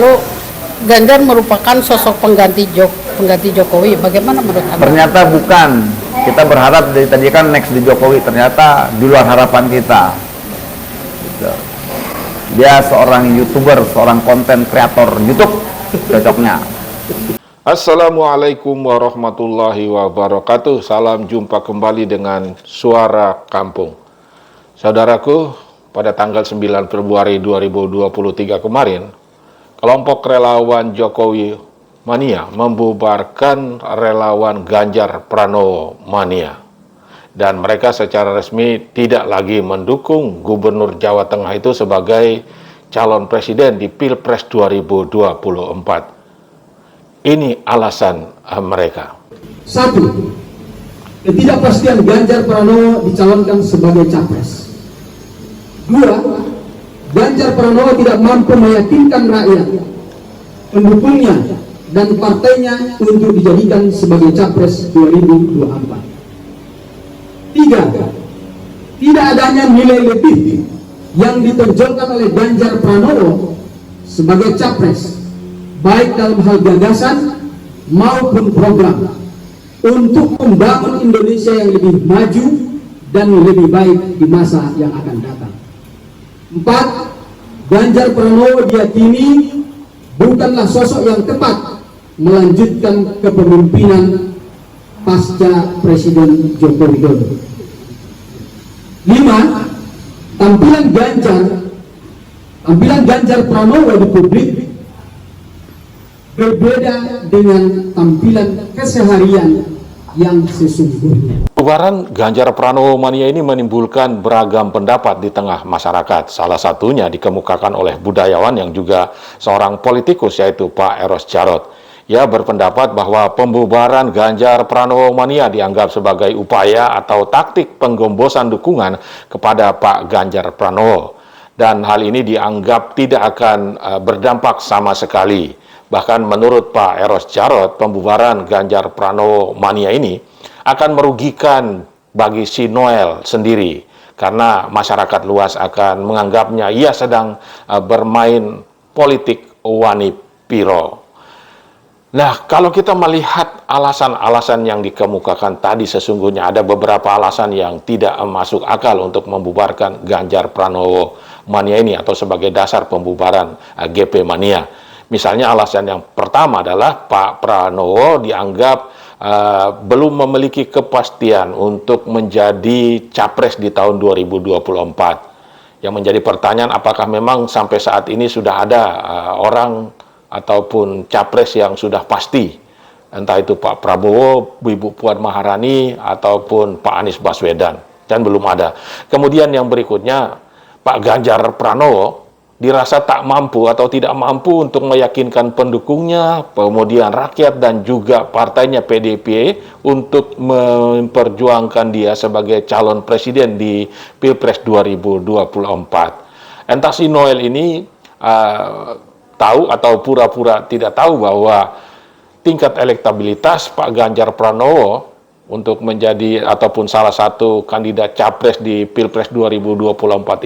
Lalu Ganjar merupakan sosok pengganti Jokowi. Bagaimana menurut Anda? Ternyata bukan. Kita berharap dari tadi kan next di Jokowi, ternyata di luar harapan kita. Gitu. Dia seorang YouTuber, seorang konten kreator YouTube cocoknya. Assalamualaikum warahmatullahi wabarakatuh. Salam jumpa kembali dengan Suara Kampung. Saudaraku, pada tanggal 9 Februari 2023 kemarin, kelompok relawan Jokowi Mania membubarkan relawan Ganjar Pranowo Mania. Dan mereka secara resmi tidak lagi mendukung Gubernur Jawa Tengah itu sebagai calon presiden di Pilpres 2024. Ini alasan mereka. 1. Ketidakpastian Ganjar Pranowo dicalonkan sebagai capres. 2. Ganjar Pranowo tidak mampu meyakinkan rakyat, pendukungnya, dan partainya untuk dijadikan sebagai capres 2024. 3. Tidak adanya nilai lebih yang ditonjolkan oleh Ganjar Pranowo sebagai capres, baik dalam hal gagasan maupun program, untuk membangun Indonesia yang lebih maju dan lebih baik di masa yang akan datang. 4. Ganjar Pranowo diyakini bukanlah sosok yang tepat melanjutkan kepemimpinan pasca Presiden Joko Widodo. 5. Tampilan Ganjar Pranowo di publik berbeda dengan tampilan keseharian yang sesungguhnya. Bubaran Ganjar Pranowo Mania ini menimbulkan beragam pendapat di tengah masyarakat. Salah satunya dikemukakan oleh budayawan yang juga seorang politikus, yaitu Pak Eros Djarot. Ia berpendapat bahwa pembubaran Ganjar Pranowo Mania dianggap sebagai upaya atau taktik penggombosan dukungan kepada Pak Ganjar Pranowo. Dan hal ini dianggap tidak akan berdampak sama sekali. Bahkan menurut Pak Eros Djarot, pembubaran Ganjar Pranowo Mania ini akan merugikan bagi si Noel sendiri, karena masyarakat luas akan menganggapnya ia sedang bermain politik wani piro. Nah, kalau kita melihat alasan-alasan yang dikemukakan tadi, sesungguhnya ada beberapa alasan yang tidak masuk akal untuk membubarkan Ganjar Pranowo Mania ini atau sebagai dasar pembubaran GP Mania. Misalnya alasan yang pertama adalah Pak Pranowo dianggap belum memiliki kepastian untuk menjadi capres di tahun 2024. Yang menjadi pertanyaan, apakah memang sampai saat ini sudah ada orang ataupun capres yang sudah pasti, entah itu Pak Prabowo, Ibu Puan Maharani, ataupun Pak Anies Baswedan, dan belum ada. Kemudian yang berikutnya, Pak Ganjar Pranowo dirasa tak mampu atau tidak mampu untuk meyakinkan pendukungnya, kemudian rakyat dan juga partainya PDIP untuk memperjuangkan dia sebagai calon presiden di Pilpres 2024. Entah si Noel ini tahu atau pura-pura tidak tahu bahwa tingkat elektabilitas Pak Ganjar Pranowo untuk menjadi ataupun salah satu kandidat capres di Pilpres 2024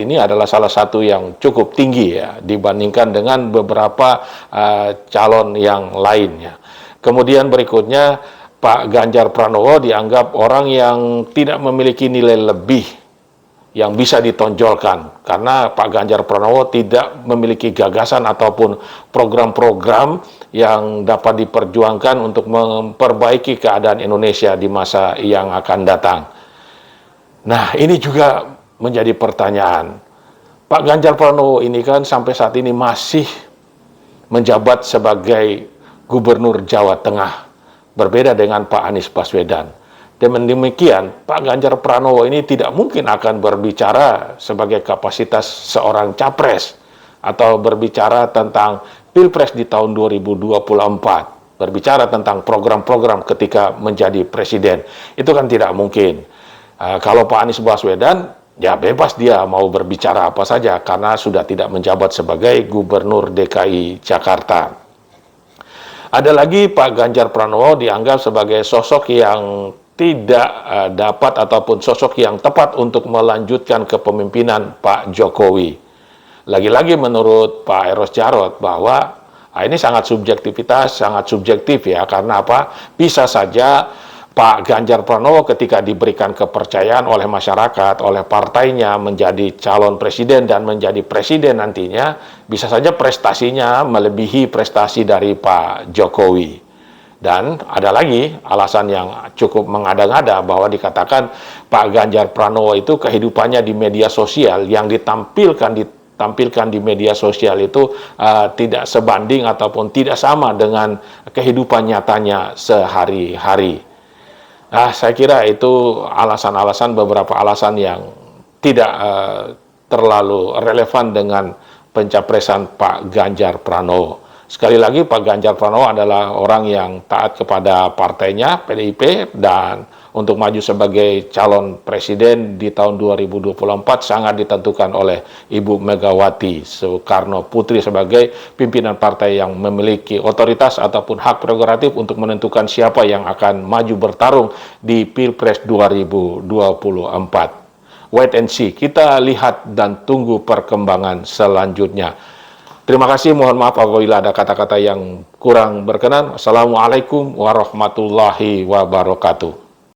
ini adalah salah satu yang cukup tinggi ya dibandingkan dengan beberapa calon yang lainnya. Kemudian berikutnya, Pak Ganjar Pranowo dianggap orang yang tidak memiliki nilai lebih yang bisa ditonjolkan, karena Pak Ganjar Pranowo tidak memiliki gagasan ataupun program-program yang dapat diperjuangkan untuk memperbaiki keadaan Indonesia di masa yang akan datang. Nah, ini juga menjadi pertanyaan. Pak Ganjar Pranowo ini kan sampai saat ini masih menjabat sebagai Gubernur Jawa Tengah, berbeda dengan Pak Anies Baswedan. Dengan demikian, Pak Ganjar Pranowo ini tidak mungkin akan berbicara sebagai kapasitas seorang capres atau berbicara tentang Pilpres di tahun 2024, berbicara tentang program-program ketika menjadi presiden. Itu kan tidak mungkin. Kalau Pak Anies Baswedan, ya bebas dia mau berbicara apa saja karena sudah tidak menjabat sebagai Gubernur DKI Jakarta. Ada lagi Pak Ganjar Pranowo dianggap sebagai sosok yang tidak dapat ataupun sosok yang tepat untuk melanjutkan kepemimpinan Pak Jokowi. Lagi-lagi menurut Pak Eros Djarot bahwa Nah, ini sangat subjektif ya, karena apa? Bisa saja Pak Ganjar Pranowo ketika diberikan kepercayaan oleh masyarakat, oleh partainya menjadi calon presiden dan menjadi presiden nantinya, bisa saja prestasinya melebihi prestasi dari Pak Jokowi. Dan ada lagi alasan yang cukup mengada-ngada bahwa dikatakan Pak Ganjar Pranowo itu kehidupannya di media sosial yang ditampilkan di media sosial itu tidak sebanding ataupun tidak sama dengan kehidupan nyatanya sehari-hari. Nah, saya kira itu beberapa alasan yang tidak terlalu relevan dengan pencapresan Pak Ganjar Pranowo. Sekali lagi, Pak Ganjar Pranowo adalah orang yang taat kepada partainya, PDIP, dan untuk maju sebagai calon presiden di tahun 2024 sangat ditentukan oleh Ibu Megawati Soekarno Putri sebagai pimpinan partai yang memiliki otoritas ataupun hak prerogatif untuk menentukan siapa yang akan maju bertarung di Pilpres 2024. Wait and see, kita lihat dan tunggu perkembangan selanjutnya. Terima kasih, mohon maaf apabila ada kata-kata yang kurang berkenan. Assalamualaikum warahmatullahi wabarakatuh.